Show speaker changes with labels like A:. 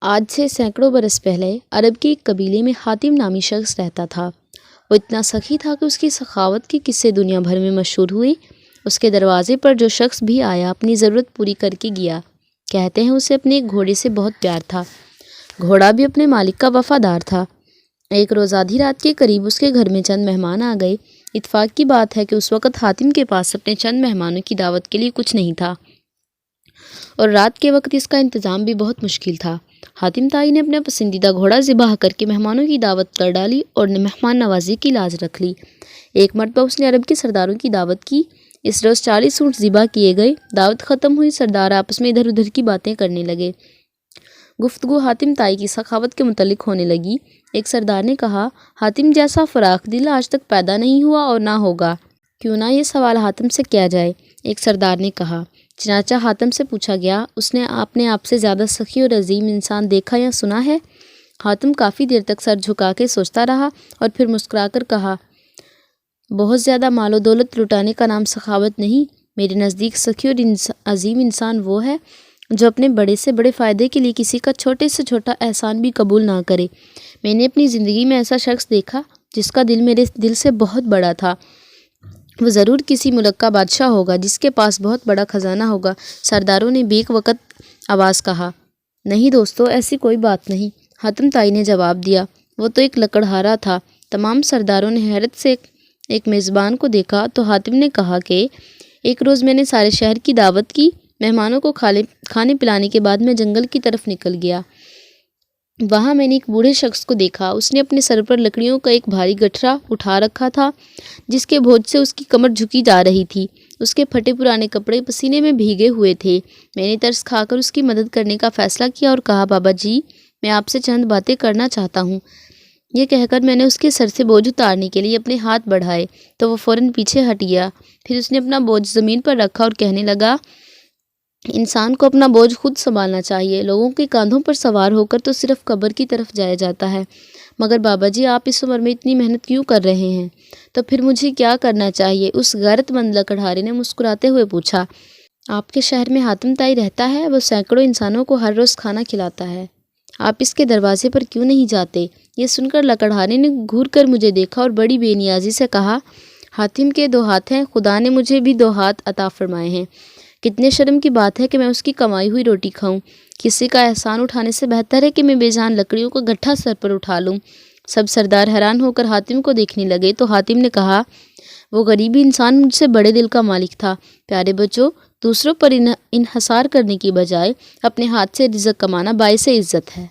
A: آج سے سینکڑوں برس پہلے عرب کے ایک قبیلے میں حاتم نامی شخص رہتا تھا۔ وہ اتنا سخی تھا کہ اس کی سخاوت کے قصے دنیا بھر میں مشہور ہوئے۔ اس کے دروازے پر جو شخص بھی آیا اپنی ضرورت پوری کر کے گیا۔ کہتے ہیں اسے اپنے ایک گھوڑے سے بہت پیار تھا۔ گھوڑا بھی اپنے مالک کا وفادار تھا۔ ایک روز آدھی رات کے قریب اس کے گھر میں چند مہمان آ گئے۔ اتفاق کی بات ہے کہ اس وقت حاتم کے پاس اپنے چند مہمانوں کی دعوت کے لیے کچھ نہیں تھا، اور رات کے وقت اس کا انتظام بھی بہت مشکل تھا۔ حاتم تائی نے اپنا پسندیدہ گھوڑا ذبح کر کے مہمانوں کی دعوت کر ڈالی اور مہمان نوازی کی لاج رکھ لی۔ ایک مرتبہ اس نے عرب کے سرداروں کی دعوت کی۔ اس روز 40 اونٹ ذبح کیے گئے۔ دعوت ختم ہوئی، سردار آپس میں ادھر ادھر کی باتیں کرنے لگے۔ گفتگو حاتم تائی کی سخاوت کے متعلق ہونے لگی۔ ایک سردار نے کہا، حاتم جیسا فراخ دل آج تک پیدا نہیں ہوا اور نہ ہوگا، کیوں نہ یہ سوال حاتم سے کیا جائے۔ ایک سردار نے کہا، چنانچہ حاتم سے پوچھا گیا، اس نے آپ سے زیادہ سخی اور عظیم انسان دیکھا یا سنا ہے؟ حاتم کافی دیر تک سر جھکا کے سوچتا رہا اور پھر مسکرا کر کہا، بہت زیادہ مال و دولت لٹانے کا نام سخاوت نہیں۔ میرے نزدیک سخی اور عظیم انسان وہ ہے جو اپنے بڑے سے بڑے فائدے کے لیے کسی کا چھوٹے سے چھوٹا احسان بھی قبول نہ کرے۔ میں نے اپنی زندگی میں ایسا شخص دیکھا جس کا دل میرے دل سے بہت بڑا تھا۔ وہ ضرور کسی ملک کا بادشاہ ہوگا جس کے پاس بہت بڑا خزانہ ہوگا۔ سرداروں نے بیک وقت آواز کہا، نہیں دوستو، ایسی کوئی بات نہیں۔ حاتم تائی نے جواب دیا، وہ تو ایک لکڑہارا تھا۔ تمام سرداروں نے حیرت سے ایک میزبان کو دیکھا تو حاتم نے کہا کہ ایک روز میں نے سارے شہر کی دعوت کی۔ مہمانوں کو کھانے پلانے کے بعد میں جنگل کی طرف نکل گیا۔ وہاں میں نے ایک بوڑھے شخص کو دیکھا۔ اس نے اپنے سر پر لکڑیوں کا ایک بھاری گٹھرا اٹھا رکھا تھا جس کے بوجھ سے اس کی کمر جھکی جا رہی تھی۔ اس کے پھٹے پرانے کپڑے پسینے میں بھیگے ہوئے تھے۔ میں نے ترس کھا کر اس کی مدد کرنے کا فیصلہ کیا اور کہا، بابا جی، میں آپ سے چند باتیں کرنا چاہتا ہوں۔ یہ کہہ کر میں نے اس کے سر سے بوجھ اتارنے کے لیے اپنے ہاتھ بڑھائے تو وہ فوراً پیچھے ہٹ گیا۔ پھر اس نے اپنا بوجھ زمین پر رکھا اور کہنے لگا، انسان کو اپنا بوجھ خود سنبھالنا چاہیے۔ لوگوں کے کاندھوں پر سوار ہو کر تو صرف قبر کی طرف جایا جاتا ہے، مگر بابا جی، آپ اس عمر میں اتنی محنت کیوں کر رہے ہیں؟ تو پھر مجھے کیا کرنا چاہیے؟ اس غیرت مند لکڑہارے نے مسکراتے ہوئے پوچھا۔ آپ کے شہر میں حاتم تائی رہتا ہے؟ وہ سینکڑوں انسانوں کو ہر روز کھانا کھلاتا ہے۔ آپ اس کے دروازے پر کیوں نہیں جاتے؟ یہ سن کر لکڑہارے نے گھور کر مجھے دیکھا اور بڑی بے نیازی سے کہا، حاتم کے 2 ہاتھ ہیں، خدا نے مجھے بھی 2 ہاتھ عطا فرمائے ہیں۔ کتنے شرم کی بات ہے کہ میں اس کی کمائی ہوئی روٹی کھاؤں۔ کسی کا احسان اٹھانے سے بہتر ہے کہ میں بے جان لکڑیوں کا گٹھا سر پر اٹھا لوں۔ سب سردار حیران ہو کر حاتم کو دیکھنے لگے تو حاتم نے کہا، وہ غریبی انسان مجھ سے بڑے دل کا مالک تھا۔ پیارے بچوں، دوسروں پر انحصار کرنے کی بجائے اپنے ہاتھ سے رزق کمانا باعث عزت ہے۔